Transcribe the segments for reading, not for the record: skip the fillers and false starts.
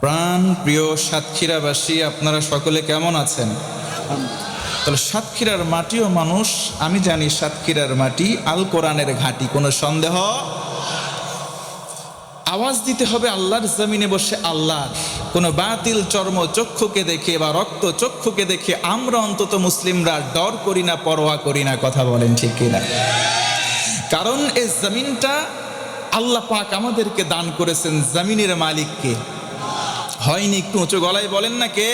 প্রাণ প্রিয় সাতক্ষীরাবাসী, আপনারা সকলে কেমন আছেন? তাহলে সাতক্ষীরার মাটিও মানুষ, আমি জানি সাতক্ষীরার মাটি আল কোরআনের ঘাঁটি, কোনো সন্দেহ। আওয়াজ দিতে হবে আল্লাহর জমিনে বসে আল্লাহর। কোনো বাতিল চর্ম চক্ষুকে দেখে বা রক্ত চক্ষুকে দেখে আমরা অন্তত মুসলিমরা ডর করি না, পরোয়া করি না। কথা বলেন ঠিক কিনা? কারণ এই জমিনটা আল্লাহ পাক আমাদেরকে দান করেছেন। জমিনের মালিককে হয়নি? একটু উঁচু গলায় বলেন না কে?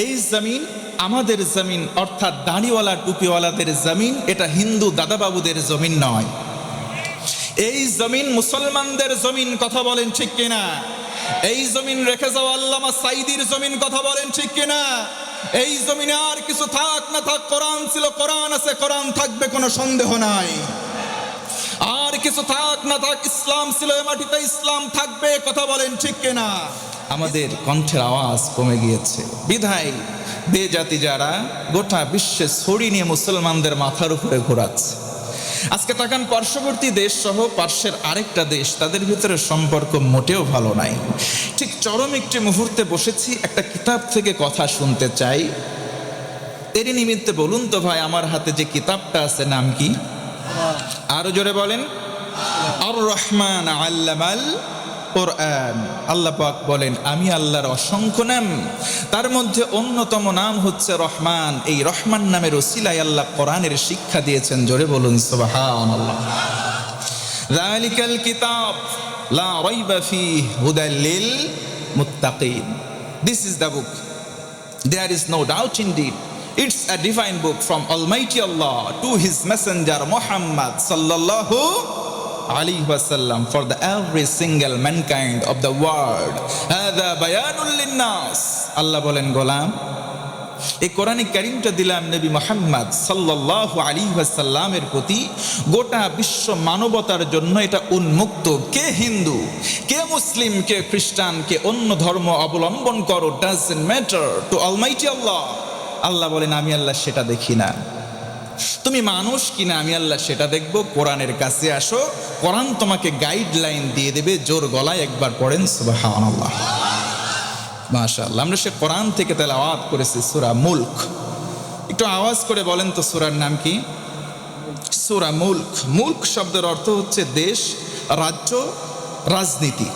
এই জমিন আমাদের জমিন, অর্থাৎ দাড়িওয়ালা টুপিওয়ালাদের জমিন। এটা হিন্দু দাদাবাবুদের জমিন নয়। এই জমিন মুসলমানদের জমিন। কথা বলেন ঠিক কিনা? এই জমিন রেখে যাওয়া আল্লামা সাইদির জমিন। কথা বলেন ঠিক কিনা? এই জমিনে আর কিছু থাক না থাক, কোরআন ছিল, কোরআন আছে, কোরআন থাকবে, কোনো সন্দেহ নাই। আর কিছু থাক না থাক, ইসলাম ছিল, এ মাটিতে ইসলাম থাকবে। কথা বলেন ঠিক কিনা? আমাদের কণ্ঠের আওয়াজ কমে গিয়েছে বিধায় বেজাতি যারা গোটা বিশ্বে ছড়ি নিয়ে মুসলমানদের মাথার উপরে ঘোরাচ্ছে। আজকে তাকান, পার্শ্ববর্তী দেশ সহ পার্শ্বের আরেকটা দেশ, তাদের ভিতরে সম্পর্ক মোটেও ভালো নাই। ঠিক চরম একটি মুহূর্তে বসেছি, একটা কিতাব থেকে কথা শুনতে চাই। এরই নিমিত্তে বলুন তো ভাই, আমার হাতে যে কিতাবটা আছে নাম কি? আরো জোরে বলেন। আর রহমান আল্লামাল কোরআন। আল্লাহ পাক বলেন, আমি আল্লাহর অসংখ্য নাম, তার মধ্যে অন্যতম নাম হচ্ছে রহমান। এই রহমান নামের ওসিলায় আল্লাহ কোরআনের শিক্ষা দিয়েছেন। জোরে বলুন সুবহানাল্লাহ। যালিকাল কিতাব লা রাইবা ফীহি হুদাল লিল মুত্তাকিন। This is the book, there is no doubt indeed. It's a divine book from Almighty Allah to His Messenger Muhammad sallallahu alaihi wasallam for the every single mankind of the world. Hada bayanul linnas. Allah bolen গোলাম, এই কোরআনে কারীমটা দিলাম নবী মুহাম্মদ সাল্লাল্লাহু আলাইহি ওয়াসাল্লামের প্রতি, গোটা বিশ্ব মানবতার জন্য এটা উন্মুক্ত। কে হিন্দু, কে মুসলিম, কে খ্রিস্টান, কে অন্য ধর্ম অবলম্বন করো, ডাজন্ট ম্যাটার টু অলমাইটি আল্লাহ। আল্লাহ বলেন, আমি আল্লাহ সেটা দেখি না। তুমি মানুষ কিনা, আমি আল্লাহ সেটা দেখবো। কোরআনের কাছে আসো, কোরআন তোমাকে গাইডলাইন দিয়ে দেবে। জোর গলায় একবার পড়েন সুবহানাল্লাহ। মাশাআল্লাহ। আমরা সে কোরআন থেকে তেলাওয়াত করেছি সূরা মুলক। একটু আওয়াজ করে বলেন তো সূরার নাম কি? সূরা মুলক। মুলক শব্দের অর্থ হচ্ছে দেশ, রাজ্য, রাজনীতি।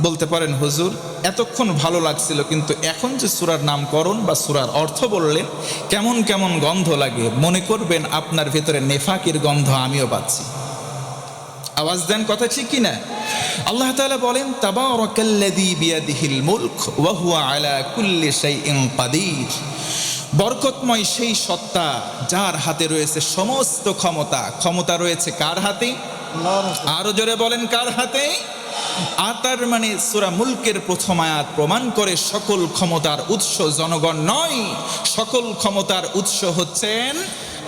বলতে পারেন হুজুর এতক্ষণ ভালো লাগছিল, কিন্তু এখন যে সূরার নামকরণ বা সূরার অর্থ বললেন, কেমন কেমন গন্ধ লাগে। মনে করবেন আপনার ভেতরে নেফাকির গন্ধ আমিও পাচ্ছি। আওয়াজ দেন, কথা ঠিক কিনা? আল্লাহ তাআলা বলেন, তাবারাকাল্লাযী বিয়াদিহিল মুলক ওয়া হুয়া আলা কুল্লি শাইইন কাদির। বরকতময় সেই সত্তা যার হাতে রয়েছে সমস্ত ক্ষমতা। ক্ষমতা রয়েছে কার হাতে? আরো জোরে বলেন, কার হাতে? আর তার মানে সূরা মুলকের প্রথম আয়াত প্রমাণ করে সকল ক্ষমতার উৎস জনগণ নয়, সকল ক্ষমতার উৎস হচ্ছেন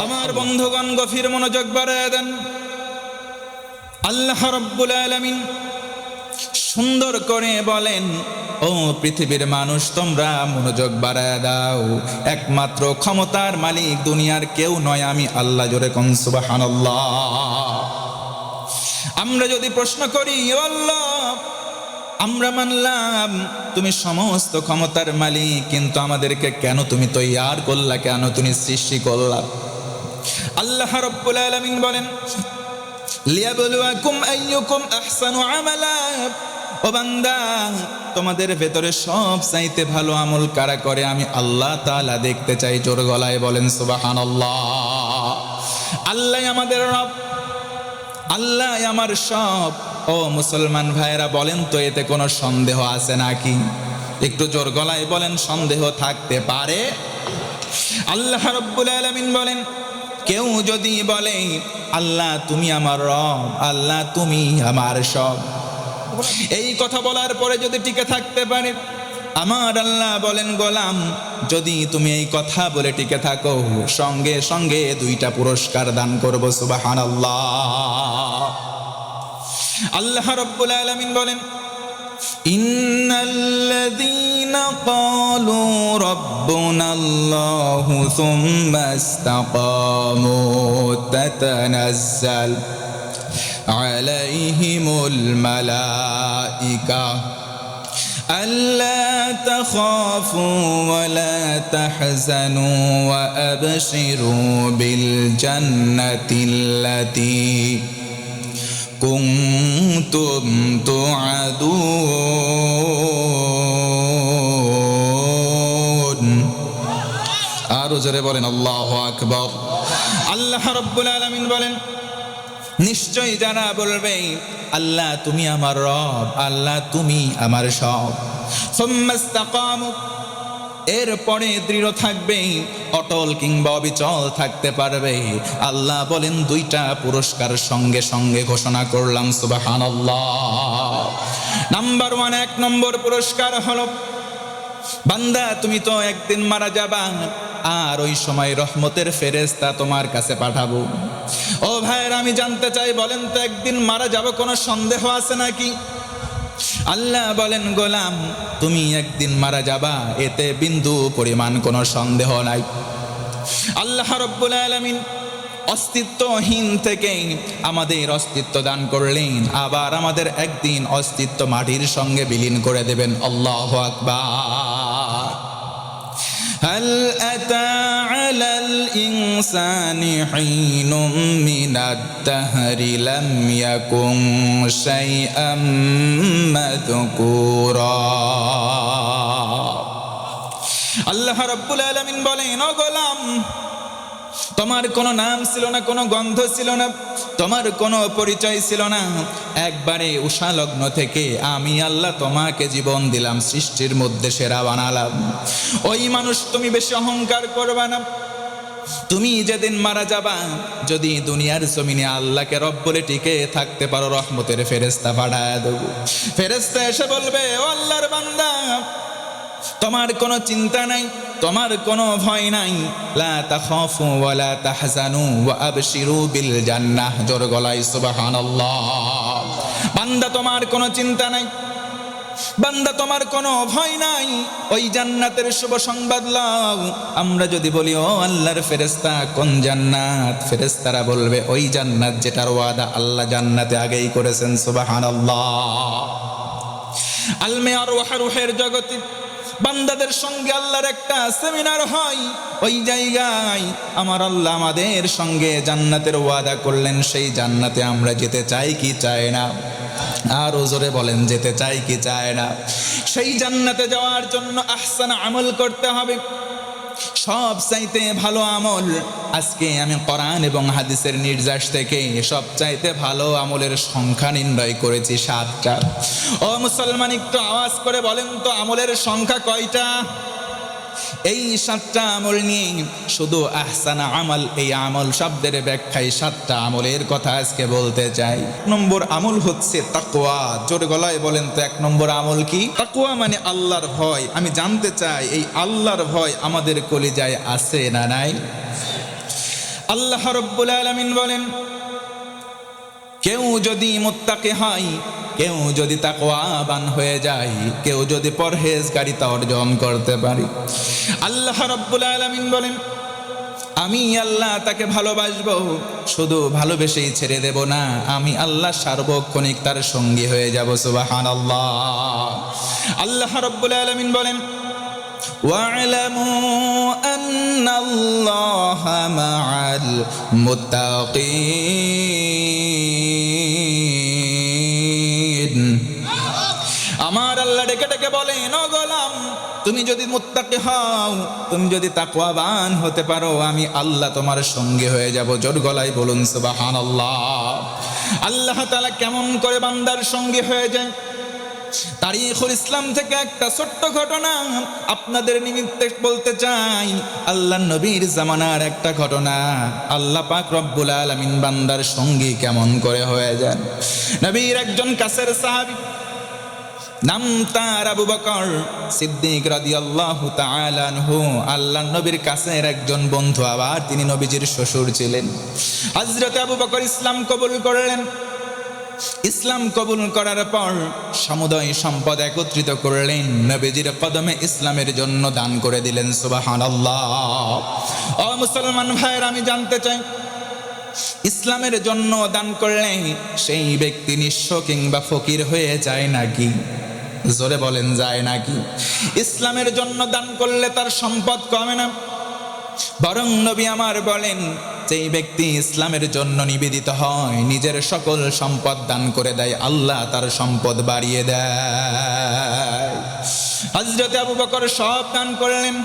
আমার বন্ধুগণ। গভীর মনোযোগ বাড়ায় দেন। আল্লাহ রাব্বুল আলামিন সুন্দর করে বলেন, ও পৃথিবীর মানুষ, তোমরা মনোযোগ বাড়ায় দাও। একমাত্র ক্ষমতার মালিক দুনিয়ার কেউ নয়, আমি আল্লাহ। জোরে কোন সুবহানাল্লাহ। আমরা যদি প্রশ্ন করি, ও আল্লাহ, আমরা মানলাম তুমি সমস্ত ক্ষমতার মালিক, কিন্তু আমাদেরকে কেন তুমি তৈয়ার করলা, কেন তুমি সৃষ্টি করলা? আল্লাহ রাব্বুল আলামিন বলেন, লিয়াবলুয়াকুম আইয়ুকুম আহসানু আমালা। ও বান্দা, তোমাদের ভেতরে সব চাইতে ভালো আমল কারা করে, আমি আল্লাহ তাআলা দেখতে চাই। জোর গলায় বলেন সুবহানাল্লাহ। আল্লাহ আমাদের রব, আল্লাহ আমার সব। ও মুসলমান ভাইরা, বলেন তো এতে কোনো সন্দেহ আছে নাকি? একটু জোর গলায় বলেন, সন্দেহ থাকতে পারে? আল্লাহ রাব্বুল আলামিন বলেন, কেউ যদি বলে আল্লাহ তুমি আমার রব, আল্লাহ তুমি আমার সব, এই কথা বলার পরে যদি টিকে থাকতে পারে, আমার আল্লাহ বলেন, গোলাম, যদি তুমি এই কথা বলে টিকে থাকো, সঙ্গে সঙ্গে 2টা পুরস্কার দান করব। সুবহানাল্লাহ। আল্লাহ রাব্বুল আলামিন বলেন, ইন্নাল্লাযীনা ক্বালু রাব্বুনাল্লাহু সুম্মা ইসতাকামু তাতানাজ্জাল আলাইহিমুল মালাইকা ألا تخافوا ولا تحزنوا وأبشروا بالجنة التي كنتم توعدون আরো জোরে বলেন আল্লাহু আকবার। আল্লাহ রাব্বুল আলামিন বলেন, নিশ্চয় যারা বলবে আল্লাহ তুমি আমার রব, আল্লাহ তুমি আমার সব, সুম্মাস্তাকামু, এরপরে দৃঢ় থাকবে, অটল কিংবা অবিচল থাকতে পারবে, আল্লাহ বলেন দুইটা পুরস্কার সঙ্গে সঙ্গে ঘোষণা করলাম, সুবহানাল্লাহ। নাম্বার 1, 1 নম্বর পুরস্কার হলো, বান্দা তুমি তো একদিন মারা যাবা, আর ওই সময় রহমতের ফেরেশতা তোমার কাছে পাঠাবো। ও ভাইয়ের, আমি জানতে চাই, বলেন তো একদিন মারা যাব কোনো সন্দেহ আছে নাকি? আল্লাহ বলেন, গোলাম তুমি একদিন মারা যাবা, এতে বিন্দু পরিমাণ কোনো সন্দেহ নাই। আল্লাহ রাব্বুল আলামিন অস্তিত্বহীন থেকে আমাদের অস্তিত্ব দান করলেন, আবার আমাদের একদিন অস্তিত্ব মাটির সঙ্গে বিলীন করে দেবেন। আল্লাহু আকবার। هل أتى على الإنسان حين من الدهر لم يكن شيئا مذكورا। আল্লাহ রাব্বুল আলামিন বলেন, ও গোলাম তোমার কোনো নাম ছিল না, কোনো গন্ধ ছিল না, তোমার কোনো পরিচয় ছিল না, একবারে উষা লগ্ন থেকে আমি আল্লাহ তোমাকে জীবন দিলাম, সৃষ্টির মধ্যে সেরা বানালাম। ওই মানুষ তুমি বেশি অহংকার করবা না। তুমি যেদিন মারা যাবা, যদি দুনিয়ার জমিনে আল্লাহকে রব বলে টিকে থাকতে পারো, রহমতের ফেরেশতা পাঠায় দেব। ফেরেশতা এসে বলবে, ও আল্লাহর বান্দা তোমার কোনো চিন্তা নাই, তোমার কোনো ভয় নাই, লা তাখাফু ওয়া লা তাহজানু ওয়া আবশিরু বিল জান্নাহ। জোর গলায় সুবহানাল্লাহ। বান্দা তোমার কোনো চিন্তা নাই, বান্দা তোমার কোনো ভয় নাই, ওই জান্নাতের শুভ সংবাদ লাও। আমরা যদি বলি, ও আল্লাহর ফেরেশতা কোন জান্নাত? ফেরেশতারা বলবে, ওই জান্নাত যেটার ওয়াদা আল্লাহ জান্নাতে আগেই করেছেন। সুবহানাল্লাহ। আলমে আরওয়াহ, রূহের জগতে বান্দাদের সঙ্গে আল্লাহর একটা সেমিনার হয়। ওই জায়গায় আমার আল্লাহ আমাদের সঙ্গে জান্নাতের ওয়াদা করলেন। সেই জান্নাতে আমরা যেতে চাই কি চাই না? আর জোরে বলেন, যেতে চাই কি চাই না? সেই জান্নাতে যাওয়ার জন্য আহসান আমল করতে হবে, সব চাইতে ভালো আমল। আজকে আমি কোরআন এবং হাদিসের নির্যাস থেকে সব চাইতে ভালো আমলের সংখ্যা নির্ণয় করেছি 7টা। ও মুসলমান, একটু আওয়াজ করে বলেন তো আমলের সংখ্যা কয়টা? এই 7টা আমল নিয়ে শুধু আহসান আমল, এই আমল শব্দের ব্যাখ্যায় 7টা আমলের কথা আজকে বলতে চাই। 1 নম্বর আমল হচ্ছে তাকওয়া। জোরে গলায় বলেন তো 1 নম্বর আমল কি? তাকওয়া মানে আল্লাহর ভয়। আমি জানতে চাই এই আল্লাহর ভয় আমাদের কলিজায় আছে না নাই? আল্লাহ রাব্বুল আলামিন বলেন, কেউ যদি মুত্তাকি হয়, কেউ যদি তাকওয়াবান হয়ে যায়, কেউ যদি পরহেজগারিতা অর্জন করতে পারে, আল্লাহ রাব্বুল আলামিন বলেন আমি আল্লাহ তাকে ভালোবাসবো, শুধু ভালোবেসেই ছেড়ে দেব না, আমি আল্লাহ সার্বক্ষণিক তার সঙ্গী হয়ে যাব। সুবহানাল্লাহ। আল্লাহ রাব্বুল আলামিন বলেন, ওয়া'লামু আন্নাল্লাহা মা'আল মুত্তাকিন। আমার আল্লাহ ডেকে ডেকে বলেন, ও গোলাম তুমি যদি মুত্তাকি হও, তুমি যদি তাকওয়াবান হতে পারো, আমি আল্লাহ তোমার সঙ্গী হয়ে যাব। জোর গলায় বলুন সুবহানাল্লাহ। আল্লাহ তাআলা কেমন করে বান্দার সঙ্গী হয়ে যায়? তারিখুল ইসলাম থেকে একটা ছোট্ট ঘটনা আপনাদের নিমিত্তে বলতে চাই। আল্লাহ নবীর জামানার একটা ঘটনা। আল্লাহ পাক রব্বুল আলামিন বান্দার সঙ্গী কেমন করে হয়ে যান। নবীর একজন কাছের সাহাবী, নাম তার আবু বকর সিদ্দিক রাদিয়াল্লাহু তাআলা আনহু। আল্লাহ নবীর কাছের একজন বন্ধু, আবার তিনি নবীজির শ্বশুর ছিলেন। হযরত আবু বকর ইসলাম কবুল করলেন। ইসলাম কবুল করার পর সমুদয় সম্পদ একত্রিত করলেন, নবীজির কদমে ইসলামের জন্য দান করে দিলেন। সুবহানাল্লাহ। ও মুসলমান ভাইয়ের, আমি জানতে চাই ইসলামের জন্য দান করলে সেই ব্যক্তি নিঃস্ব কিংবা ফকির হয়ে যায় নাকি? জোরে বলেন যায় নাকি? ইসলামের জন্য দান করলে তার সম্পদ কমে না, বরং নবী আমার বলেন যেই ব্যক্তি ইসলামের জন্য নিবেদিত হয়, নিজের সকল সম্পদ দান করে দেয়, আল্লাহ তার সম্পদ বাড়িয়ে দেয়। হযরত আবু বকর সব দান করলেন।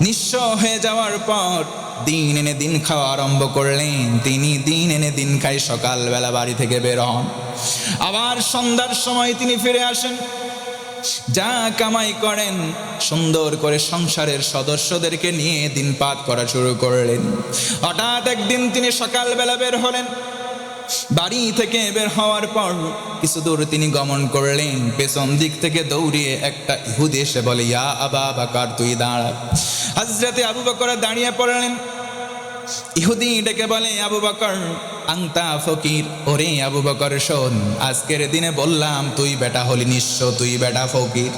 নিঃস্ব হয়ে যাওয়ার পর দিন এনে দিন খাওয়া আরম্ভ করলেন। তিনি দিন এনে দিন খাই, সকালবেলা বাড়ি থেকে বের হন, আবার সন্ধ্যার সময় তিনি ফিরে আসেন। যা কামাই করেন সুন্দর করে সংসারের সদস্যদেরকে নিয়ে দিন পাত করা শুরু করলেন। হঠাৎ একদিন তিনি সকালবেলা বের হলেন। বাড়ি থেকে বের হওয়ার পর কিছু দূর তিনি গমন করলেন। পেছন দিক থেকে দৌড়িয়ে একটা ইহুদি এসে বলে, ইয়া আবা বকর, তুই দাঁড়া। হযরতে আবু বকর দাঁড়িয়ে পড়লেন। ইহুদি ডেকে বলে, আবু বকর আংতা ফকির। ওরে আবু বকর শোন, আজকের দিনে বললাম তুই বেটা হলি নিঃস্ব, তুই বেটা ফকির।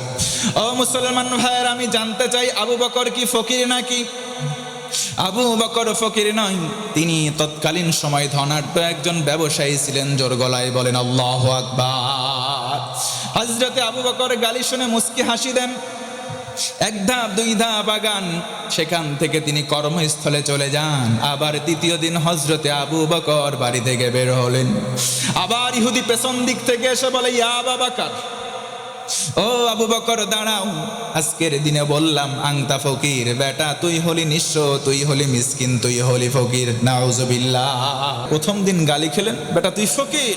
ও মুসলমান ভাইয়ের, আমি জানতে চাই আবু বকর কি ফকির নাকি? আবু বকর ফকির নয়, তিনি তৎকালীন সময় ধনাঢ্য একজন ব্যবসায়ী ছিলেন। জোর গলায় বলেন আল্লাহু আকবার। হযরতে আবু বকর গালি শুনে মুস্কি হাসি দেন। এক ধাপ দুই ধাপ আগান, সেখান থেকে তিনি কর্মস্থলে চলে যান। আবার দ্বিতীয় দিন হযরতে আবু বকর বাড়ি থেকে বের হলেন। আবার ইহুদি পেছন দিক থেকে এসে বলে, ইয়া আবা বকর, ও আবু বকর দাঁড়াও, আজকের দিনে বললাম আংতা ফকির। বেটা তুই হলি নিঃস্ব, তুই হলি মিসকিন, তুই হলি ফকির। নাউজুবিল্লাহ। প্রথম দিন গালি খেলেন, বেটা তুই ফকির।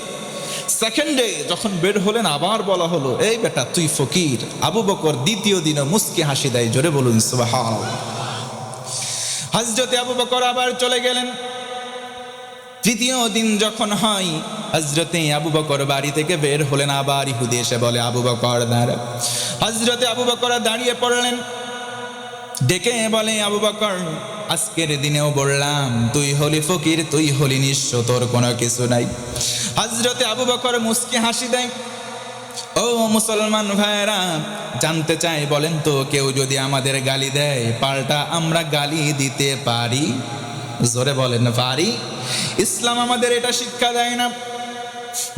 সেকেন্ড ডে যখন বের হলেন আবার বলা হলো, এই বেটা তুই ফকির। আবু বকর দ্বিতীয় দিনে মুস্কি হাসি দেয়। জোরে বলুন সুবহানাল্লাহ। হযরতে আবু বকর আবার চলে গেলেন। তৃতীয় দিন যখন হয়, হযরতে আবু বকর বাড়ি থেকে বের হলেন। আবার ইহুদি এসে বলে, আবু বকর দাঁড়া। হযরতে আবু বকর দাঁড়িয়ে পড়লেন। ডেকে বলে, আবু বকর আজকের দিনেও বললাম তুই হলি ফকির, তুই হলি নিঃস্ব, তোর কোনো কিছু নাই। হযরতে আবু বকর মুস্কি হাসি দেয়। ও মুসলমান ভাইরা, জানতে চাই বলেন তো, কেউ যদি আমাদের গালি দেয়, পাল্টা আমরা গালি দিতে পারি? জোরে বলেন পারি? ইসলাম আমাদের এটা শিক্ষা দেয় না,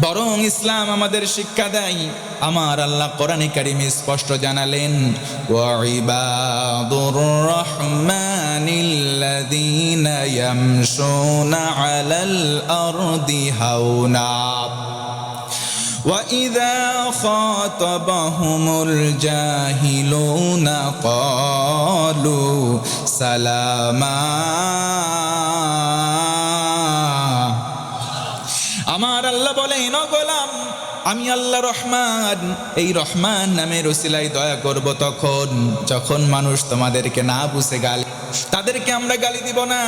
বরং ইসলাম আমাদের শিক্ষা দেয়। আমার আল্লাহ কোরআনে কারিমে স্পষ্ট জানালেন, ওয়া ইবাদুর রাহমানিল্লাযীনা ইয়ামশুনা আলাল আরদি হাওনা ওয়া ইযা খাতাবাহুমুল জাহিলুনা ক্বালু সালামা। আমার আল্লাহ বলেন, ও গোলাম, আমি আল্লাহ রহমান, এই রহমান নামের ওসিলায় দয়া করব তখন যখন মানুষ তোমাদেরকে না বুঝে গালি, তাদেরকে আমরা গালি দিব না।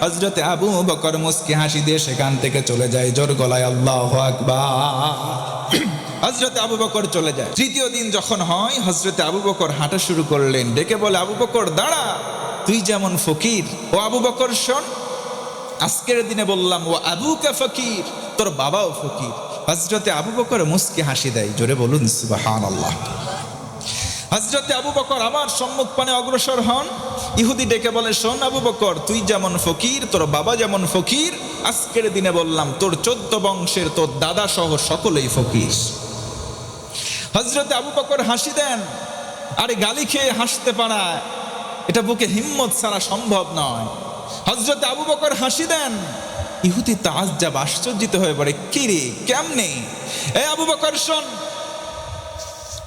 হযরতে আবু বকর মুস্কি হাসি দিয়ে সেখান থেকে চলে যায়। জোর গলায় আল্লাহু আকবার। হযরতে আবু বকর চলে যায়। তৃতীয় দিন যখন হয়, হযরতে আবু বকর হাঁটা শুরু করলেন। ডেকে বলে, আবু বকর দাঁড়া, তুই যেমন ফকির, ও আবু বকর শোন, আজকের দিনে বললাম ও আবুকা ফকির, তোর বাবাও ফকির। হযরতে আবু বকর মুস্কি হাসি দেয়। জোরে বলুন সুবহানাল্লাহ। হযরতে আবু বকর আবার সম্মুখ পানে অগ্রসর হন। ইহুদি ডেকে বলে, শোন আবু বকর, তুই যেমন ফকির, তোর বাবা যেমন ফকির, আজকের দিনে বললাম তোর 14 বংশের, তোর দাদা সহ সকলেই ফকির। হযরতে আবু বকর হাসি দেন। আরে গালি খেয়ে হাসতে পারা, এটা বুকে হিম্মত ছাড়া সম্ভব নয়। হযরতে আবু বকর হাসি দেন। ইহুদি তাআজ্জব, আশ্চর্যিত হয়ে পড়ে, কি রে, কেমনে? এই আবু বকর শোন,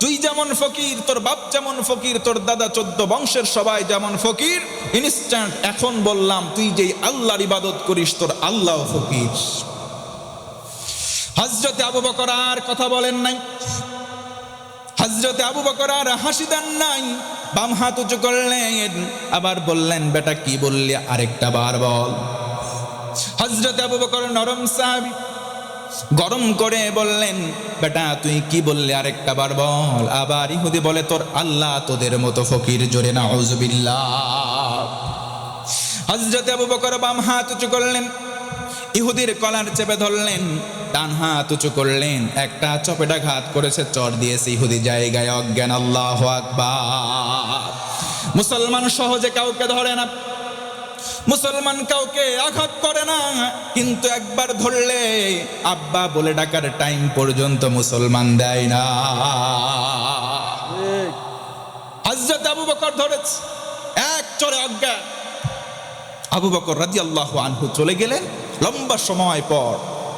তুই যেমন ফকির, তোর বাপ যেমন ফকির, তোর দাদা 14 বংশের সবাই যেমন ফকির, ইনস্ট্যান্ট এখন বললাম তুই যেই আল্লাহর ইবাদত করিস, তোর আল্লাহ ফকির। হযরতে আবু বকর আর কথা বলেন নাই। হযরতে আবু বকর আর হাসি দেন নাই, বাম হাত উঁচু করলেন, আবার বললেন, বেটা কি বললি, আরেকটা বার বল। হযরতে আবু বকর নরম সাহাবী, গরম করে বললেন, বেটা তুই কি বললি, আরেকটা বার বল। আবার ইহুদি বলে, তোর আল্লাহ তোদের মতো ফকির। জোরে নাউজুবিল্লাহ। হযরতে আবু বকর বাম হাত উঁচু করলেন, ইহুদির কলার চেপে ধরলেন, ডান হাত উঁচু করলেন, একটা চপেটাঘাত করেছে, চর দিয়েছে, ইহুদি জায়গায় অজ্ঞান। আল্লাহু আকবার। মুসলমান সহজে কাউকে ধরে না, মুসলমান কাউকে আঘাত করে না, কিন্তু একবার ধরলে আব্বা বলে ডাকার টাইম পর্যন্ত মুসলমান দেয় না। হযরত আবু বকর ধরেছে, এক চড়ে অজ্ঞান। আবু বকর রাদিয়াল্লাহু আনহু চলে গেলেন। লম্বা সময় পর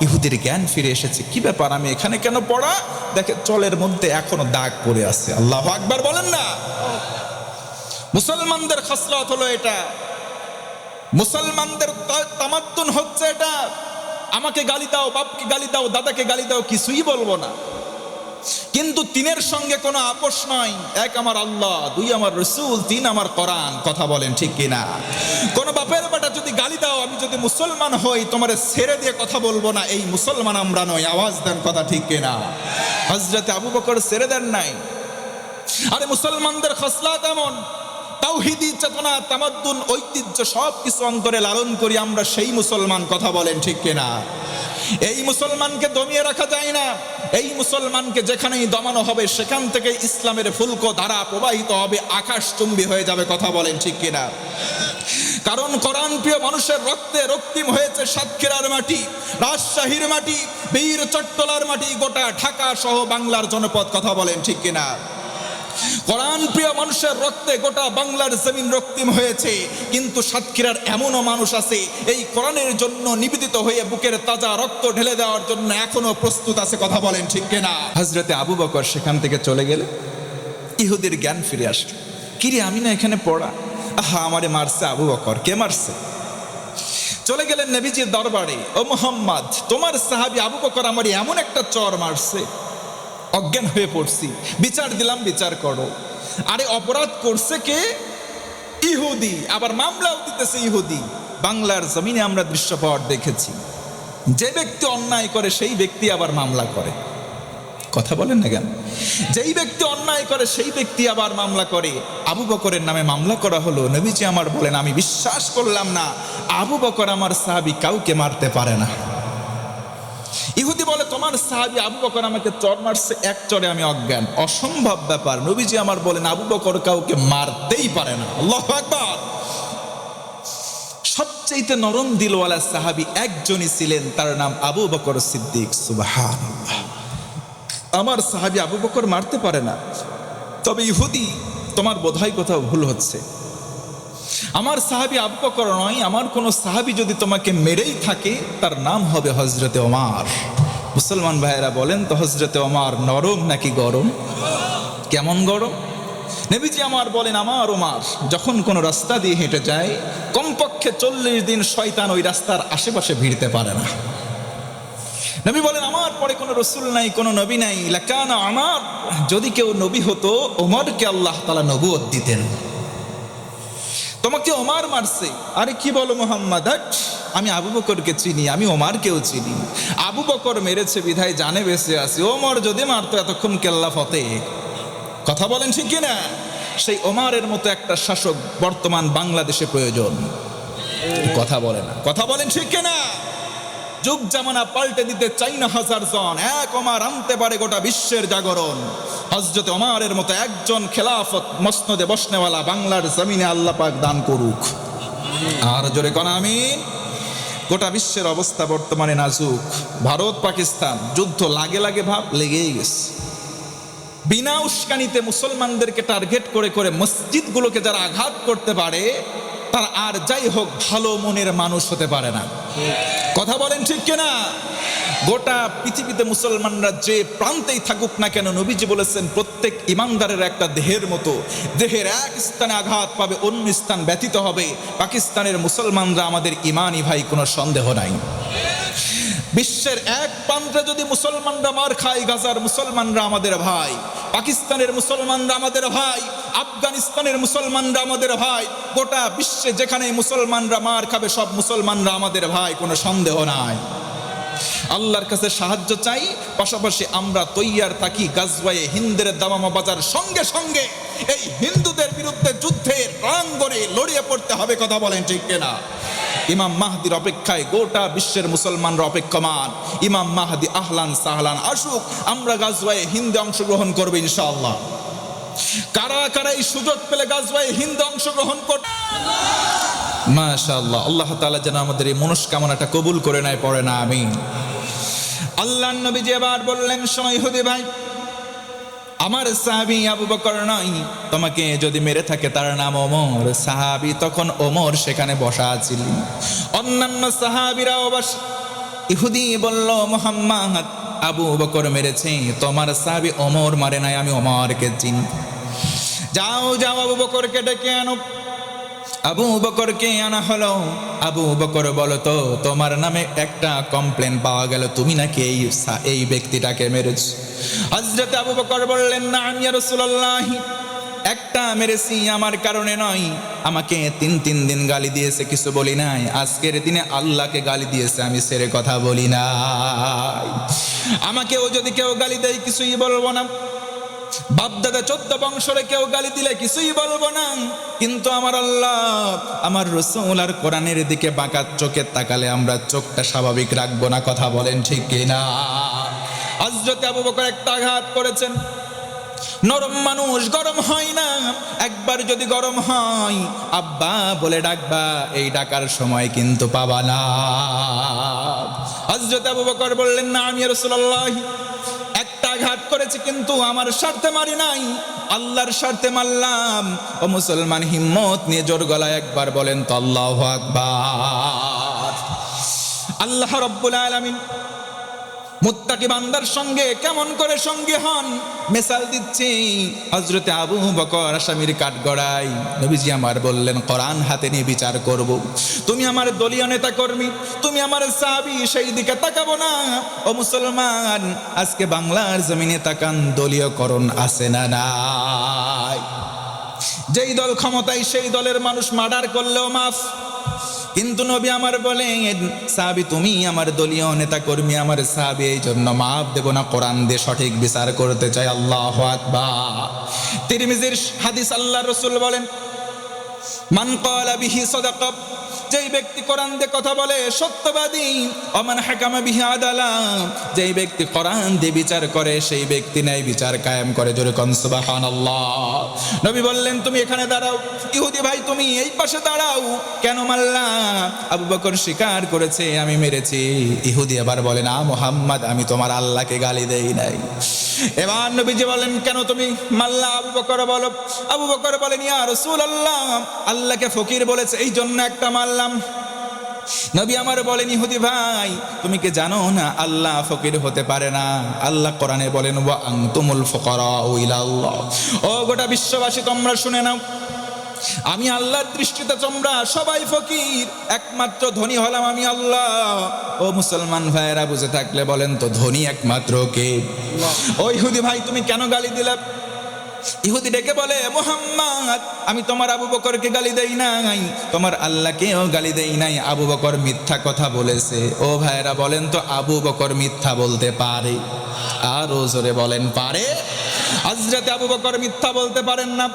ইহুদির জ্ঞান ফিরে এসেছে। কি ব্যাপার, আমি এখানে কেন পড়া? দেখে চলের মধ্যে এখনো দাগ পড়ে আছে। আল্লাহু আকবার বলেন না। মুসলমানদের খাসলত হলো এটা, মুসলমানদের তামাদ্দুন হচ্ছে এটা। আমাকে গালি দাও, বাপকে গালি দাও, দাদাকে গালি দাও, কিছুই বলবো না, কিন্তু তিনের সঙ্গে কোনো আপোষ নয়। এক আমার আল্লাহ, দুই আমার রসুল, তিন আমার কোরআন। কথা বলেন ঠিক কিনা? কোন বাপের বেটা যদি গালি দাও, আমি যদি মুসলমান হই তোমারে ছেড়ে দিয়ে কথা বলবো না, এই মুসলমান আমরা নই। আওয়াজ দেন, কথা ঠিক কিনা? হযরত আবু বকর ছেড়ে দেন নাই। আরে মুসলমানদের খসলাত এমন, তাওহীদি চেতনা, তামাদ্দুন, ঐতিহ্য সব কিছু অন্তরে লালন করি আমরা, সেই মুসলমান। কথা বলেন ঠিক কিনা? এই মুসলমানকে দমিয়ে রাখা যায় না। এই মুসলমানকে যেখানেই দমানো হবে সেখান থেকে ইসলামের ফুলকো ধারা প্রবাহিত হবে, আকাশচুম্বী হয়ে যাবে। কথা বলেন ঠিক কিনা? কারণ কোরআন প্রিয় মানুষের রক্তে রক্তিম হয়েছে সাতক্ষীরার মাটি, রাজশাহীর মাটি, বীর চট্টলার মাটি, গোটা ঢাকা সহ বাংলার জনপদ। কথা বলেন ঠিক কিনা? কোরআন প্রিয় মানুষের রক্তে গোটা বাংলার জমিন রক্তিম হয়েছে, কিন্তু সাতক্ষীরার এমনও মানুষ আছে এই কোরআনের জন্য নিবেদিত হয়ে বুকের তাজা রক্ত ঢেলে দেওয়ার জন্য এখনো প্রস্তুত আছে। কথা বলেন ঠিক কিনা? হযরতে আবু বকর সেখান থেকে চলে গেলে ইহুদির জ্ঞান ফিরে আসলো। কিরে, আমি না এখানে পড়া? আহা, আমারে মারছে আবু বকর। কে মারছে? চলে গেলেন নবীজির দরবারে। ও মুহাম্মদ, তোমার সাহাবী আবু বকর আমারে এমন একটা চর মারছে, অজ্ঞান হয়ে পড়ছি, বিচার দিলাম, বিচার করো। আরে অপরাধ করছে কে? ইহুদি, আবার মামলাও দিতেছে ইহুদি। বাংলার জমিনে আমরা দৃশ্যপট দেখেছি, যে ব্যক্তি অন্যায় করে সেই ব্যক্তি আবার মামলা করে। কথা বলেন না কেন? যেই ব্যক্তি অন্যায় করে সেই ব্যক্তি আবার মামলা করে। আবু বকরের নামে মামলা করা হলো। নবীজি আমার বলেন, আমি বিশ্বাস করলাম না আবু বকর আমার সাহাবী কাউকে মারতে পারে না। ইহুদি বলে, তোমার সাহাবী আবু বকর আমাকে চর মারছে, এক চরে আমি অজ্ঞান। অসম্ভব ব্যাপার। নবীজি আমার বলেন, আবু বকর কাউকে মারতেই পারে না। আল্লাহু আকবার। সবচেয়ে নরম দিলওয়ালা সাহাবী একজনই ছিলেন, তার নাম আবু বকর সিদ্দিক। সুবহানাল্লাহ। আমার সাহাবী আবু বকর মারতে পারে না। তবে ইহুদি, তোমার বোধহয় কোথাও ভুল হচ্ছে। আমার সাহাবী আবু বকর নয়, আমার কোন সাহাবী যদি তোমাকে মেরেই থাকে তার নাম হবে হযরতে ওমর। মুসলমান ভাইয়েরা বলেন তো, হযরতে ওমর নরম নাকি গরম? কেমন গরম? নবীজি আমার বলেন, আমার ওমর যখন কোন রাস্তা দিয়ে হেঁটে যায় কমপক্ষে 40 দিন শয়তান ওই রাস্তার আশেপাশে ভিড়তে পারে না। নবী বলেন, আমার পরে কোনো রসুল নাই, কোনো নবী নাই। লাকানা আমার, যদি কেউ নবী হতো ওমরকে আল্লাহ তাআলা নবুয়ত দিতেন। তোমাকে ওমর মারছে। আরে কি বলো মুহাম্মদ? আমি আবু বকরকে চিনি, আমি ওমরকেও চিনি। আবু বকর মেরেছে বিধায় জানে বেঁচে আছি, ওমর যদি মারতো এতক্ষণ কেল্লা ফতে। কথা বলেন ঠিক কিনা? সেই ওমরের মতো একটা শাসক বর্তমান বাংলাদেশে প্রয়োজন। কথা বলে না, কথা বলেন ঠিক কিনা? যুগ জামানা পাল্টে দিতে চাই না হাজার জন, এক ওমর আনতে পারে গোটা বিশ্বের জাগরণ। হযরত ওমরের মতো একজন খেলাফত মসনদে বসনেওয়ালা বাংলার জমিনে আল্লাহ পাক দান করুক। আর জোরে কোন আমিন। গোটা বিশ্বের অবস্থা বর্তমানে নাজুক। ভারত পাকিস্তান যুদ্ধ লাগে লাগে ভাব লেগেই গেছে। বিনা উস্কানিতে মুসলমানদেরকে টার্গেট করে করে মসজিদগুলোকে যারা আঘাত করতে পারে তারা আর যাই হোক ভালো মনের মানুষ হতে পারে না। কথা বলেন ঠিক কিনা? গোটা পৃথিবীতে মুসলমানরা যে প্রান্তেই থাকুক না কেন, নবীজি বলেছেন প্রত্যেক ইমানদারের একটা দেহের মতো, দেহের এক স্থানে আঘাত পাবে অন্য স্থান ব্যতীত হবে। পাকিস্তানের মুসলমানরা আমাদের ইমানি ভাই, কোনো সন্দেহ নাই। বিশ্বের এক প্রান্তে যদি মুসলমানরা মার খায়, গাজার মুসলমানরা আমাদের ভাই, পাকিস্তানের মুসলমানরা আমাদের ভাই, আফগানিস্তানের মুসলমানরা আমাদের ভাই। গোটা বিশ্বে যেখানে মুসলমানরা মার খাবে সব মুসলমানরা আমাদের ভাই, কোনো সন্দেহ নাই। আল্লাহর কাছে সাহায্য চাই, পাশাপাশি আমরা তৈয়ার থাকি গাজওয়ায়ে হিন্দের দামামা বাজার সঙ্গে সঙ্গে এই হিন্দুদের বিরুদ্ধে যুদ্ধের প্রাঙ্গণে লড়িয়ে পড়তে হবে। কথা বলেন ঠিক কিনা? ইমাম মাহদির অপেক্ষায় গোটা বিশ্বের মুসলমানরা অপেক্ষমান। ইমাম মাহদি আহলান সাহলান আসুক, আমরা গাজওয়ায়ে হিন্দে অংশগ্রহণ করবো ইনশাআল্লাহ। কারা কারা এই সুযোগ পেলে গাজওয়ায়ে হিন্দে অংশগ্রহণ করবে? মাশাআল্লাহ। আল্লাহ তাআলা যেন আমাদের এই মনস্কামনাটা কবুল করে নেয়, পড়ে না আমিন। আল্লাহর নবীজি এবার বললেন, শোনো ইহুদি ভাই, আমার সাহাবী আবু বকর নয়, তোমাকে যদি মেরে থাকে তার নাম ওমর। সাহাবী তখন ওমর সেখানে বসা ছিলেন, অন্যান্য সাহাবীরাও বসা। ইহুদি বলল, মুহাম্মদ আবু বকর মেরেছে, তোমার সাহাবী ওমর মারে নাই, আমি ওমরকে চিনি। যাও যাও আবু বকরকে ডেকে আনো। আবু বকরকে আনা হলো। আবু বকর বলো তো, তোমার নামে একটা কমপ্লেন পাওয়া গেল, তুমি নাকি এই ব্যক্তিটাকে মেরেছ। হযরত আবু বকর বললেন, না ইয়া রাসূলুল্লাহ, একটা মেরেছি, আমার কারণে নয়। আমাকে তিন দিন গালি দিয়েছে, কিছু বলি নাই। আজকের দিনে আল্লাহকে গালি দিয়েছে, আমি ছেড়ে কথা বলি নাই। আমাকেও যদি কেউ গালি দেয় কিছুই বলবো না। বাপদাদা 14 বংশরে কেউ গালি দিলে কিছুই বলবো না। কিন্তু আমার আল্লাহ, আমার রাসূল আর কোরআনের দিকে বাঁকা চোখে তাকালে আমরা চোখটা স্বাভাবিক রাখবো না, কথা বলেন ঠিক কিনা? হযরত আবু বকর একটা আঘাত করেছেন। নরম মানুষ গরম হয় না, একবার যদি গরম হয় আব্বা বলে ডাকবা, এই ডাকার সময় কিন্তু পাবা না। হযরত আবু বকর বললেন, না আমি রাসূলুল্লাহ একটা আঘাত করেছি, কিন্তু আমার স্বার্থে মারি নাই, আল্লাহর স্বার্থে মারলাম। ও মুসলমান, হিম্মত নিয়ে জোর গলায় একবার বলেন তো আল্লাহু আকবার। আল্লাহ রাব্বুল আলামিন মুত্তাকি বান্দার সঙ্গে কেমন করে সঙ্গী হন মিসাল দিচ্ছি। হযরতে আবু বকর আসামির কাঠগড়ায়, নবীজি আমার বললেন, কোরআন হাতে নিয়ে বিচার করব। তুমি আমার দলীয় নেতা কর্মী, তুমি আমার সাহাবী, সেই দিকে তাকাবো না। ও মুসলমান, আজকে বাংলার জমিনে তাকান, দলীয়করণ আছে না নাই? যেই দল ক্ষমতায় সেই দলের মানুষ মার্ডার করলেও মাফ। কিন্তু নবী আমার বলেন, সাহাবী তুমি আমার দলীয় নেতা কর্মী, আমার সাহাবী, এই জন্য মাফ দেব না। কোরআন দিয়ে সঠিক বিচার করতে চাই। আল্লাহু আকবার। তিরমিজির হাদিস, আল্লাহর রাসূল বলেন, মান ক্বালা বিহি সাদাকা, যেই ব্যক্তি কোরআন দিয়ে কথা বলে সত্যবাদী। ওমান হাকামা বিহি আদালা, যেই ব্যক্তি কোরআন দিয়ে বিচার করে সেই ব্যক্তি ন্যায় বিচার কায়েম করে। জোরে কোন সুবহানাল্লাহ। নবী বললেন, তুমি এখানে দাঁড়াও। ইহুদি ভাই তুমি এই পাশে দাঁড়াও। কেন মারলা? আবু বকর স্বীকার করেছে, আমি মেরেছি। ইহুদি আবার বলে, না মুহাম্মদ, আমি তোমার আল্লাহকে গালি দেই নাই। এবার নবীজি বলেন, কেন তুমি মারলা? আবু বকর বলো। আবু বকর বলেন, ইয়া রাসূলুল্লাহ, আল্লাহকে ফকির বলেছে, এই জন্য একটা মারলাম। নবী আমার বলেন, ইহুদি ভাই তুমি কি জানো না আল্লাহ ফকির হতে পারে না? আল্লাহ কোরআনে বলেন, ওয়া আনতুমুল ফুকারাউ ইলাল্লাহ। ও গোটা বিশ্ববাসী তোমরা শুনে নাও, আমি আল্লাহর দৃষ্টিতে তোমরা সবাই ফকির, একমাত্র ধনী হলাম আমি আল্লাহ। ও মুসলমান ভাইয়েরা, বুঝে থাকলে বলেন তো, ধনী একমাত্র কে? ও ইহুদি ভাই তুমি কেন গালি দিলে? ইহুদি ডেকে বলে, মুহাম্মদ, আমি তোমার আবু বকরকে গালি দেই নাই, তোমার আল্লাহকেও গালি দেই নাই। আবু বকর মিথ্যা কথা বলেছে। ও ভাইয়েরা বলেন তো, আবু বকর মিথ্যা বলতে পারে? আরো জোরে বলেন, পারে? হযরত আবু বকর মিথ্যা বলতে পারেন না,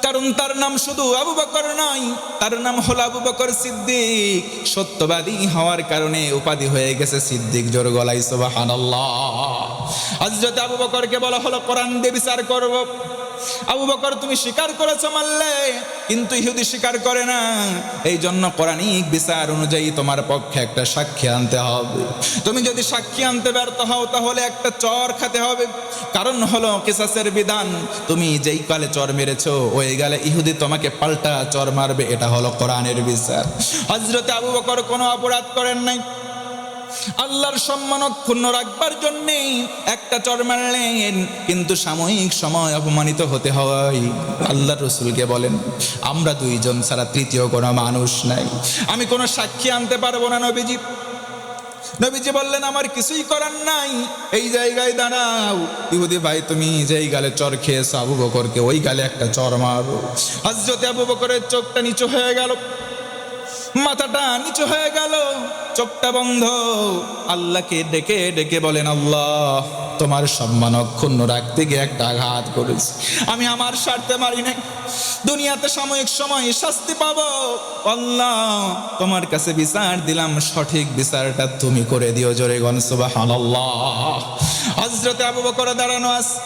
কারণ তার নাম শুধু আবু বকর নয়, তার নাম হলো আবু বকর সিদ্দিক। সত্যবাদী হওয়ার কারণে উপাধি হয়ে গেছে সিদ্দিক। জোর গলায় সুবহানাল্লাহ। হযরত আবু বকরকে বলা হলো, কোরআন দিয়ে বিচার করব। আবু বকর তুমি স্বীকার করেছো মারলে, কিন্তু ইহুদি স্বীকার করে না। এই জন্য কোরআনিক বিচার অনুযায়ী তোমার পক্ষে একটা সাক্ষী আনতে হবে। তুমি যদি সাক্ষী আনতে ব্যর্থ হও তাহলে একটা চর খেতে হবে। কারণ হলো কিসাসের বিধান, তুমি যেই কালে চর মেরেছো ওই গালে ইহুদি তোমাকে পাল্টা চর মারবে। এটা হলো কোরআনের বিচার। হযরত আবু বকর কোনো অপরাধ করেন নাই, আল্লাহর সম্মান অক্ষুণ্ণ রাখবার জন্য একটা চর মারলেন, কিন্তু সাময়িক সময় অপমানিত হতে হয়। আল্লাহর রাসূলকে বলেন, আমরা দুইজন ছাড়া তৃতীয় কোনো মানুষ নাই, আমি কোনো সাক্ষী আনতে পারবো না। নবীজি বললেন, আমার কিছুই করার নাই, এই জায়গায় দাঁড়াও। ইহুদি ভাই তুমি যেই গালে চর খেয়েছো আবু বকরকে ওই গালে একটা চর মারো। হযরত আবু বকরের চোখটা নিচু হয়ে গেল, মাথাটা নিচু হয়ে গেল, চোখটা বন্ধ। আল্লাহকে ডেকে ডেকে বলেন, আল্লাহ তোমার সম্মান অক্ষুণ্ণ রাখতে গিয়ে একটা আঘাত করেছি, আমি আমার স্বার্থে মারি নাই, দুনিয়াতে সাময়িক সময় শাস্তি পাবো। আল্লাহ তোমার কাছে বিচার দিলাম, সঠিক বিচারটা তুমি করে দিও। জোরে গণ সুবহানাল্লাহ। হযরত আবু বকর দাঁড়ানো আছে,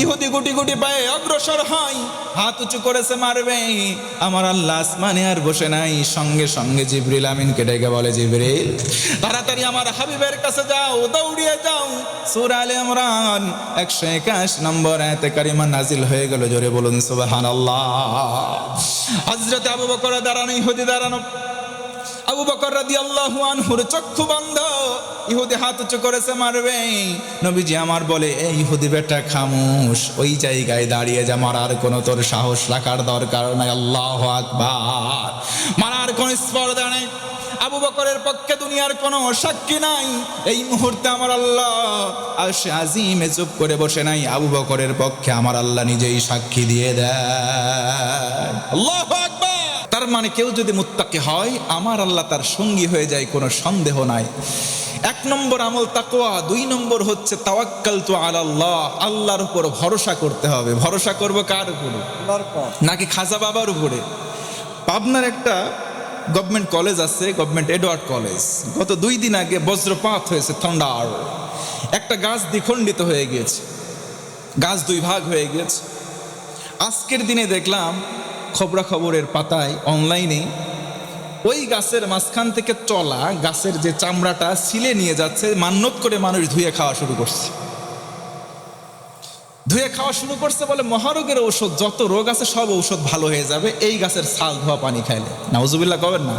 ইহুদি গুটি গুটি পায়ে অগ্রসর হয়, হাত উঁচু করেছে মারবে। আমার আল্লাহ আসমানে আর বসে নাই, সঙ্গে সঙ্গে জিবরিল আমিনকে ডেকে বলে, জিবরিল তাড়াতাড়ি আমার হাবিবের কাছে যাও, দৌড়িয়ে যাও। সূরা আলে ইমরান 121 নম্বর আয়াতে কারিমা নাজিল হয়ে গেল। জোরে বলুন সুবহানাল্লাহ। হযরত আবু বকর দাঁড়ানো, ইহুদি দাঁড়ানো। আবু বকর রাদিয়াল্লাহু আনহুর চক্ষু বন্ধ, ইহুদি হাত উঁচু করেছে মারবে। নবীজি আমার বলে, এই ইহুদি বেটা খামোশ, ওই জায়গায় দাঁড়িয়ে যা, মারার কোনো তোর সাহস রাখার দরকার নাই। আল্লাহু আকবার। মারার কোনো স্পর্ধা নেই। আবু বকরের পক্ষে দুনিয়ার কোনো সাক্ষী নাই। এই মুহূর্তে আমার আল্লাহ আরশে আজিমে চুপ করে বসে নাই, আবু বকরের পক্ষে আমার আল্লাহ নিজেই সাক্ষী দিয়ে দেয়। আল্লাহু আকবার। তার মানে কেউ যদি মুত্তাকি হয়, আমার আল্লাহ তার সঙ্গী হয়ে যায়, কোনো সন্দেহ নাই। 1 নম্বর আমল তাকওয়া, 2 নম্বর হচ্ছে তাওয়াক্কালতু আলাল্লাহ, আল্লাহর উপর ভরসা করতে হবে। ভরসা করব কার উপরে? নাকি খাজা বাবার উপরে? পাবনার একটা গভর্নমেন্ট কলেজ আছে, গভর্নমেন্ট এডওয়ার্ড কলেজ। গত 2 দিন আগে বজ্রপাত হয়েছে, থান্ডার। একটা গাছ দ্বিখণ্ডিত হয়ে গিয়েছে, গাছ 2 ভাগ হয়ে গিয়েছে। আজকের দিনে দেখলাম খবরাখবরের পাতায়, অনলাইনে, ওই গাছের মাঝখান থেকে চলা গাছের যে চামড়াটা ছিলে নিয়ে যাচ্ছে, মান্যত করে মানুষ ধুয়ে খাওয়া শুরু করছে। ধুয়ে খাওয়া শুরু করছে বলে মহারোগের ঔষধ, যত রোগ আছে সব ঔষধ ভালো হয়ে যাবে এই গাছের ছাল ধোয়া পানি খাইলে। নাউজুবিল্লাহ কবেন না।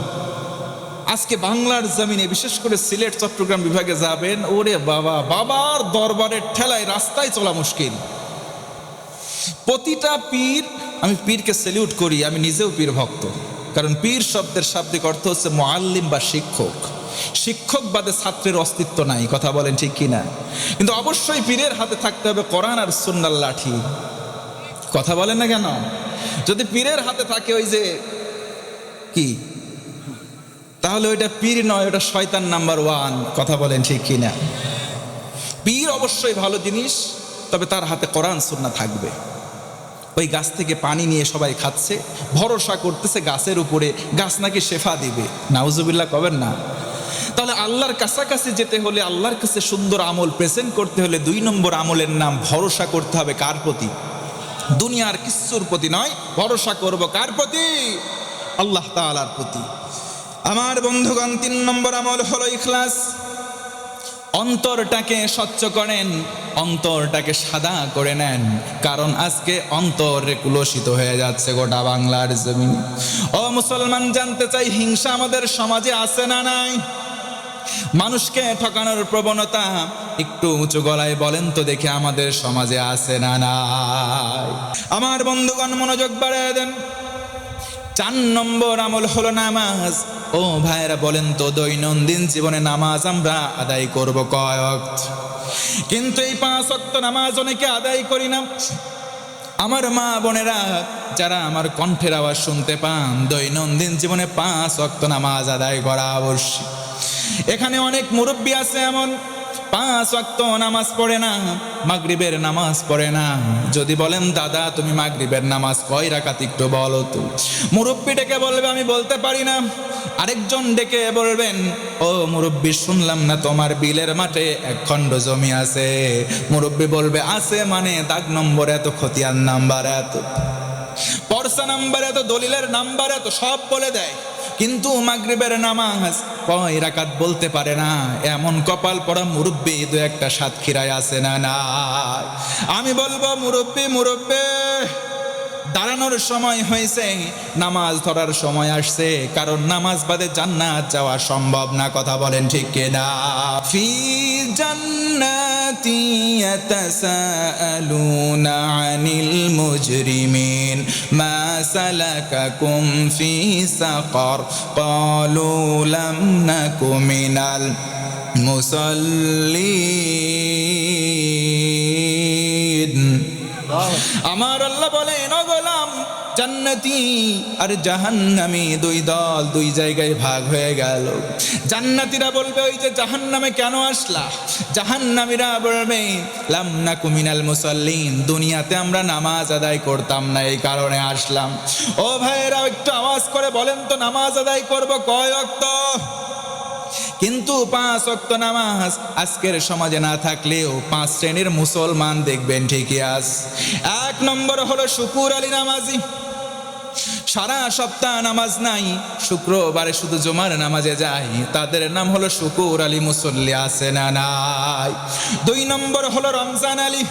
আজকে বাংলার জমিনে, বিশেষ করে সিলেট চট্টগ্রাম বিভাগে যাবেন, ওরে বাবা, বাবার দরবারের ঠেলায় রাস্তায় চলা মুশকিল। প্রতিটা পীর, আমি পীরকে স্যালিউট করি, আমি নিজেও পীর ভক্ত। কারণ পীর শব্দের শাব্দিক অর্থ হচ্ছে মুআল্লিম বা শিক্ষক। শিক্ষক বাদে ছাত্রের অস্তিত্ব নাই, কথা বলেন ঠিক কিনা? কিন্তু অবশ্যই পীরের হাতে থাকতে হবে কোরআন আর সুন্নাহর লাঠি। কথা বলেন না কেন? যদি পীরের হাতে থাকে ওই যে কি, তাহলে ওইটা পীর নয়, ওটা শয়তান নাম্বার 1। কথা বলেন ঠিক কিনা? পীর অবশ্যই ভালো জিনিস, তবে তার হাতে কোরআন সুন্নাহ থাকবে। ওই গাছ থেকে পানি নিয়ে সবাই খাচ্ছে, ভরসা করতেছে গাছের উপরে, গাছ নাকি শেফা দিবে। নাউজুবিল্লাহ কবেন না। তাহলে আল্লাহর কাছাকাছি যেতে হলে, আল্লাহর কাছে সুন্দর আমল প্রেজেন্ট করতে হলে 2 নম্বর আমলের নাম ভরসা করতে হবে। কার প্রতি? দুনিয়ার কিচ্ছুর প্রতি নয়, ভরসা করব কার প্রতি? আল্লাহ তাআলার প্রতি। আমার বন্ধুগণ, 3 নম্বর আমল হলো ইখলাস। অন্তরটাকে স্বচ্ছ করেন, অন্তরটাকে সাদা করে নেন। কারণ আজকে অন্তরে কুলসিত হয়ে যাচ্ছে গোটা বাংলার জমিন। ও মুসলমান, জানতে চাই, হিংসা আমাদের সমাজে আছে না নাই? মানুষকে ঠকানোর প্রবণতা, একটু উঁচু গলায় বলেন তো দেখে, আমাদের সমাজে আছে না নাই? আমার বন্ধুগণ, মনোযোগ বাড়িয়ে দেন। 4 নম্বর আমল হলো নামাজ। ও ভাইরা, বলেন তো দৈনন্দিন জীবনে নামাজ আমরা আদায় করব কয় ওয়াক্ত? কিন্তু এই 5 ওয়াক্ত নামাজ অনেকে আদায় করি না। আমার মা বোনেরা যারা আমার কণ্ঠের আওয়াজ শুনতে পান, দৈনন্দিন জীবনে 5 ওয়াক্ত নামাজ আদায় করা আবশ্যক। এখানে অনেক মুরব্বী আছে এমন 5 ওয়াক্ত নামাজ পড়ে না, মাগরিবের নামাজ পড়ে না। যদি বলেন, দাদা তুমি মাগরিবের নামাজ কয় রাকাত একটু বলো তো, মুরব্বী ডেকে বলবে আমি বলতে পারি না। আরেকজন ডেকে বলবেন, ও মুরব্বী, শুনলাম না তোমার বিলের মাঠে 1 খণ্ড জমি আছে। মুরব্বী বলবে, আছে মানে? দাগ নম্বর এত, খতিয়ান নাম্বার এত, পরসা নাম্বার এত, দলিলের নাম্বার এত, সব বলে দেয়। কিন্তু মাগরিবের নামাজ কয় রাকাত বলতে পারে না। এমন কপাল পড়া মুরব্বী 2-1টা সাতক্ষীরায় আছে না না? আমি বলবো, মুরব্বী, দাঁড়ানোর সময় হয়েছে, নামাজ ধরার সময় আসছে। কারণ নামাজ বাদে জান্নাত যাওয়া সম্ভব না। কথা বলেন ঠিক কিনা? ফি জান্নাতি ইয়াতাসাআলুনা আনিল মুজরিমিন মা সালাকাকুম ফি সাকার ক্বালু লাম নাকু মিনাল মুসাল্লিন। আমার আল্লাহ বলেন, ও গোলাম, জান্নাতি আর জাহান্নামী 2 দল 2 জায়গায় ভাগ হয়ে গেল। জান্নাতীরা বলবে, ওই যে জাহান্নামে কেন আসলা? জাহান্নামীরা বলবে, লাম নাকু মিনাল মুসাল্লিন, দুনিয়াতে আমরা নামাজ আদায় করতাম না, এই কারণে আসলাম। ও ভাইয়েরা, একটু আওয়াজ করে বলেন তো, নামাজ আদায় করব কয় ওয়াক্ত? কিন্তু 5 ওয়াক্ত নামাজ আজকের সমাজে না থাকলেও 5 শ্রেণীর মুসলমান দেখবেন ঠিকই আছে। 1 নম্বর হলো শুকুর আলী নামাজি, সারা সপ্তাহ নামাজ নাই, শুক্রবারে শুধু জুমার নামাজে যায়, তাদের নাম হলো শুকুর আলী মুসল্লি, আছে না নাই? 2 নম্বর হলো রমজান আলী,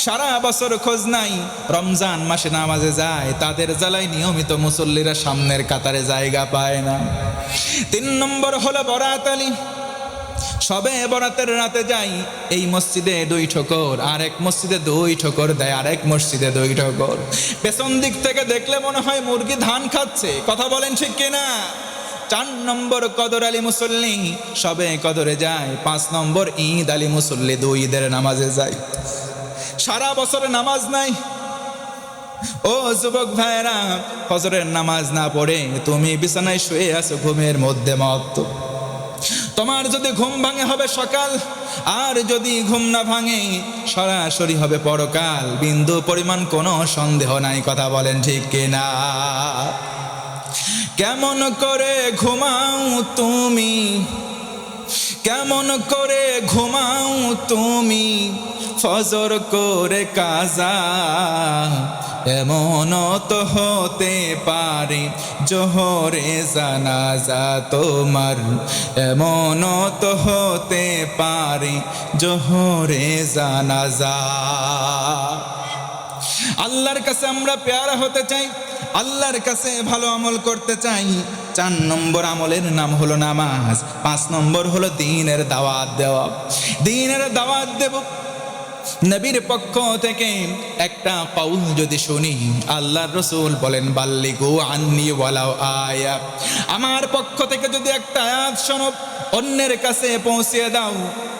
সারা বছর খোঁজ নাই, রমজান মাসে নামাজে যায়, তাদের জ্বালায় নিয়মিত মুসল্লিরা সামনের কাতারে জায়গা পায় না। 3 নম্বর হলো বরাত আলী, সবে বরাতের রাতে যাই, এই মসজিদে 2 ঠোকর, আরেক মসজিদে 2 ঠোকর দেয়, আরেক মসজিদে 2 ঠোকর, পেছন দিক থেকে দেখলে মনে হয় মুরগি ধান খাচ্ছে, কথা বলেন ঠিক কিনা? 4 নম্বর কদর আলী মুসল্লি, সবে কদরে যায়। 5 নম্বর ঈদ আলী মুসল্লি, 2 ঈদের নামাজে যায়, সারা বছরে নামাজ নাই। ও যুবক ভাইরা, ফজরের নামাজ না পড়ে তুমি বিছানায় শুয়ে আছো ঘুমের মধ্যে মত্ত, তোমার যদি ঘুম ভাঙে হবে সকাল, আর যদি ঘুম না ভাঙে সরাসরি হবে পরকাল, বিন্দু পরিমাণ কোনো সন্দেহ নাই, কথা বলেন ঠিক কিনা? কেমন করে ঘুমাও তুমি, কেমন করে ঘুমাও তুমি, ফজর করে কাজা, এমন তো হতে পারে জোহরে জানাজা তোমার, এমন তো হতে পারে জোহরে জানাজা। আল্লাহর কাছে আমরা পেয়ারা হতে চাই, আল্লাহর কাছে ভালো আমল করতে চাই। 4 নম্বর আমলের নাম হলো নামাজ। 5 নম্বর হলো দ্বীনের দাওয়াত দেওয়া। দ্বীনের দাওয়াত দেব, নবীর পক্ষ থেকে একটা কাউল যদি শুনি, আল্লাহর রাসূল বলেন বাল্লিগু আন্নি ওয়ালাউ আয়া, আমার পক্ষ থেকে যদি একটা আয়াত শোনো, অন্যের কাছে পৌঁছে দাও।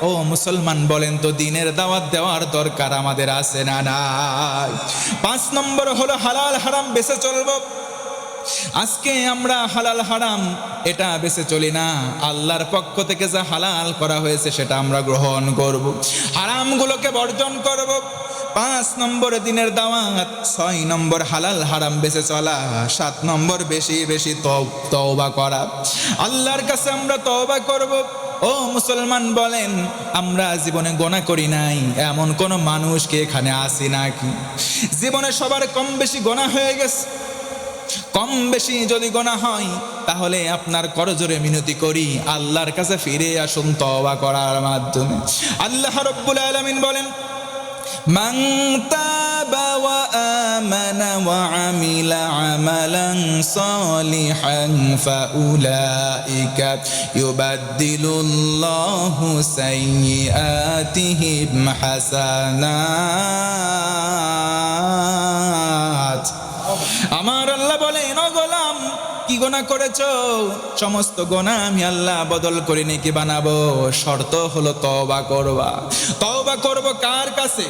ও মুসলমান বলেন তো দ্বীনের দাওয়াত দেওয়ার দরকার আমাদের আছে না নাই? 5 নম্বর হলো হালাল হারাম বেঁচে চলবো। আজকে আমরা হালাল হারাম এটা বেঁচে চলি না, আল্লাহর পক্ষ থেকে যা হালাল করা হয়েছে সেটা আমরা গ্রহণ করব, হারামগুলোকে বর্জন করব। 5 নম্বর দ্বীনের দাওয়াত, 6 নম্বর হালাল হারাম বেঁচে চলা, 7 নম্বর বেশি বেশি তওবা করা, আল্লাহর কাছে আমরা তওবা করব। ও মুসলমান বলেন, আমরা জীবনে গোনা করি নাই এমন কোন মানুষ কি এখানে আসি নাকি? জীবনে সবার কম বেশি গোনা হয়ে গেছে। কম বেশি যদি গোনা হয় তাহলে আপনার করজোরে মিনতি করি আল্লাহর কাছে ফিরে আসুন তওবা করার মাধ্যমে। আল্লাহ রাব্বুল আলামিন বলেন, মান তাবা ওয়া আমানা ওয়া আমিলা আমালান সালিহান ফাউলাইকা ইউবাদদিলুল্লাহু সাইয়্যাতিহিম হাসানাত। আমার আল্লাহ বলেন, ও গোলাম কি গোনা করেছো? সমস্ত গোনা আমি আল্লাহ বদল করে নেকি বানাবো, শর্ত হলো তওবা করবা। তওবা করব কার কাছে?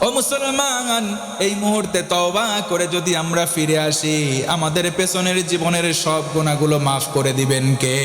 ও মুসলমান, এই মুহূর্তে তওবা করে যদি আমরা ফিরে আসি, আমাদের পেছনের জীবনের সব গুনাহগুলো মাফ করে দিবেন কে?